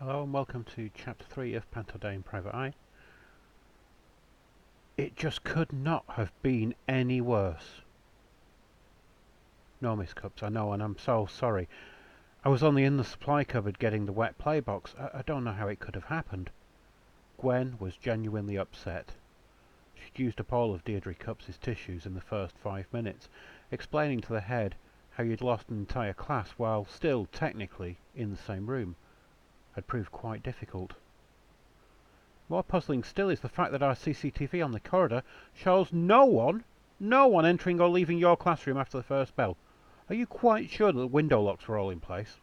Hello and welcome to Chapter 3 of Panto in Private Eye. It just could not have been any worse. No, Miss Cups, I know, and I'm so sorry. I was only in the supply cupboard getting the wet play box. I don't know how it could have happened. Gwen was genuinely upset. She'd used up all of Deirdre Cups' tissues in the first 5 minutes, explaining to the head how you'd lost an entire class while still, technically, in the same room. Had proved quite difficult. More puzzling still is the fact that our CCTV on the corridor shows no one entering or leaving your classroom after the first bell. Are you quite sure that the window locks were all in place?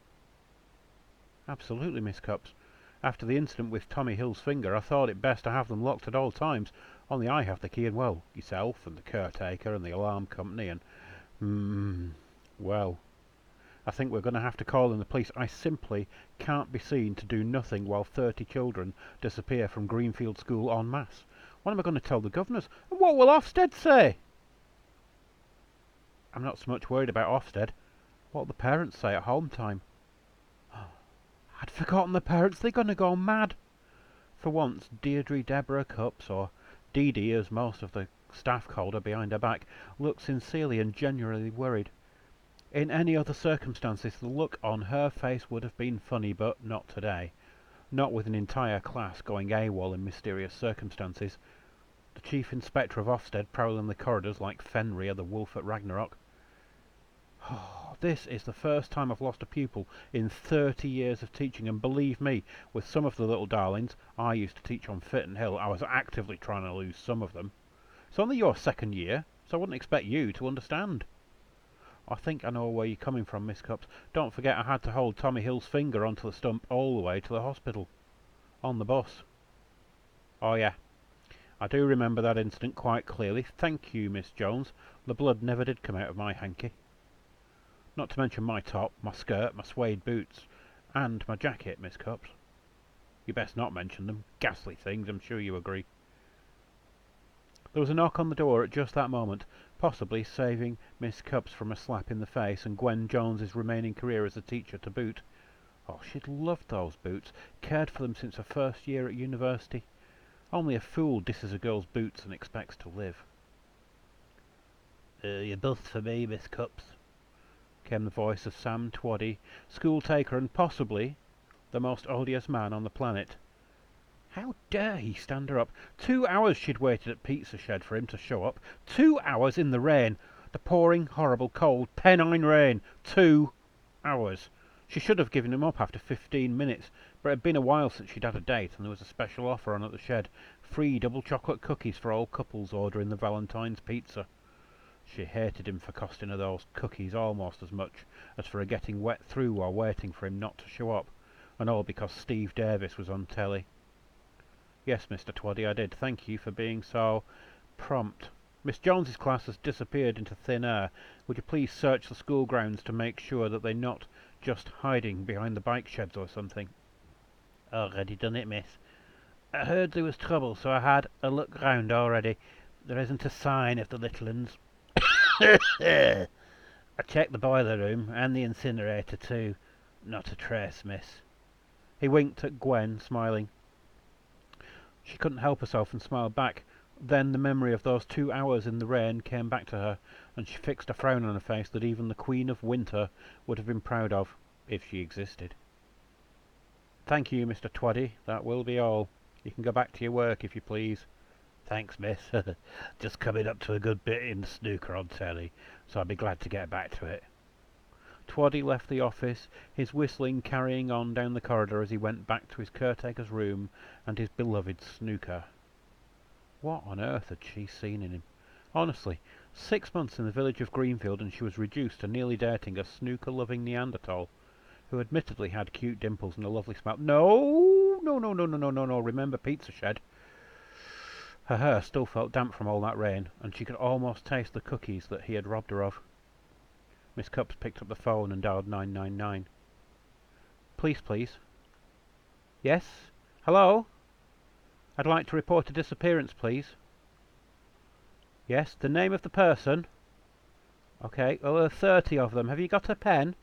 Absolutely, Miss Cups. After the incident with Tommy Hill's finger, I thought it best to have them locked at all times. Only I have the key and, well, yourself and the caretaker and the alarm company and... well... I think we're going to have to call in the police. I simply can't be seen to do nothing while 30 children disappear from Greenfield School en masse. What am I going to tell the governors? And what will OFSTED say? I'm not so much worried about OFSTED. What will the parents say at home time? I'd forgotten the parents. They're going to go mad. For once, Deirdre Deborah Cups, or Dee Dee as most of the staff called her behind her back, looked sincerely and genuinely worried. In any other circumstances, the look on her face would have been funny, but not today. Not with an entire class going AWOL in mysterious circumstances. The Chief Inspector of Ofsted prowling the corridors like Fenrir the wolf at Ragnarok. Oh, this is the first time I've lost a pupil in 30 years of teaching, and believe me, with some of the little darlings I used to teach on Fitton Hill, I was actively trying to lose some of them. It's only your second year, so I wouldn't expect you to understand. I think I know where you're coming from, Miss Cups. Don't forget I had to hold Tommy Hill's finger onto the stump all the way to the hospital. On the bus. Oh yeah, I do remember that incident quite clearly. Thank you, Miss Jones. The blood never did come out of my hanky. Not to mention my top, my skirt, my suede boots, and my jacket, Miss Cups. You best not mention them. Ghastly things, I'm sure you agree. There was a knock on the door at just that moment, possibly saving Miss Cups from a slap in the face and Gwen Jones's remaining career as a teacher to boot. Oh, she'd loved those boots, cared for them since her first year at university. Only a fool disses a girl's boots and expects to live. "You bust for me, Miss Cups," came the voice of Sam Twaddy, school taker and possibly the most odious man on the planet. How dare he stand her up? 2 hours she'd waited at Pizza Shed for him to show up. 2 hours in the rain. The pouring, horrible, cold, Pennine rain. 2 hours. She should have given him up after 15 minutes, but it had been a while since she'd had a date, and there was a special offer on at the shed. Free double chocolate cookies for all couples ordering the Valentine's pizza. She hated him for costing her those cookies almost as much as for her getting wet through while waiting for him not to show up, and all because Steve Davis was on telly. Yes, Mr. Twaddy, I did. Thank you for being so prompt. Miss Jones's class has disappeared into thin air. Would you please search the school grounds to make sure that they're not just hiding behind the bike sheds or something? Already done it, miss. I heard there was trouble, so I had a look round already. There isn't a sign of the little uns. I checked the boiler room and the incinerator too. Not a trace, miss. He winked at Gwen, smiling. She couldn't help herself and smiled back. Then the memory of those 2 hours in the rain came back to her, and she fixed a frown on her face that even the Queen of Winter would have been proud of, if she existed. Thank you, Mr. Twaddy. That will be all. You can go back to your work, if you please. Thanks, miss. Just coming up to a good bit in the snooker on telly, so I'd be glad to get back to it. Twaddy left the office, his whistling carrying on down the corridor as he went back to his caretaker's room and his beloved snooker. What on earth had she seen in him? Honestly, 6 months in the village of Greenfield and she was reduced to nearly dating a snooker-loving Neanderthal, who admittedly had cute dimples and a lovely smile. No, remember Pizza Shed. Her hair still felt damp from all that rain, and she could almost taste the cookies that he had robbed her of. Miss Cups picked up the phone and dialed 999. Police, please. Yes? Hello? I'd like to report a disappearance, please. Yes, the name of the person? Okay, well, there are 30 of them. Have you got a pen?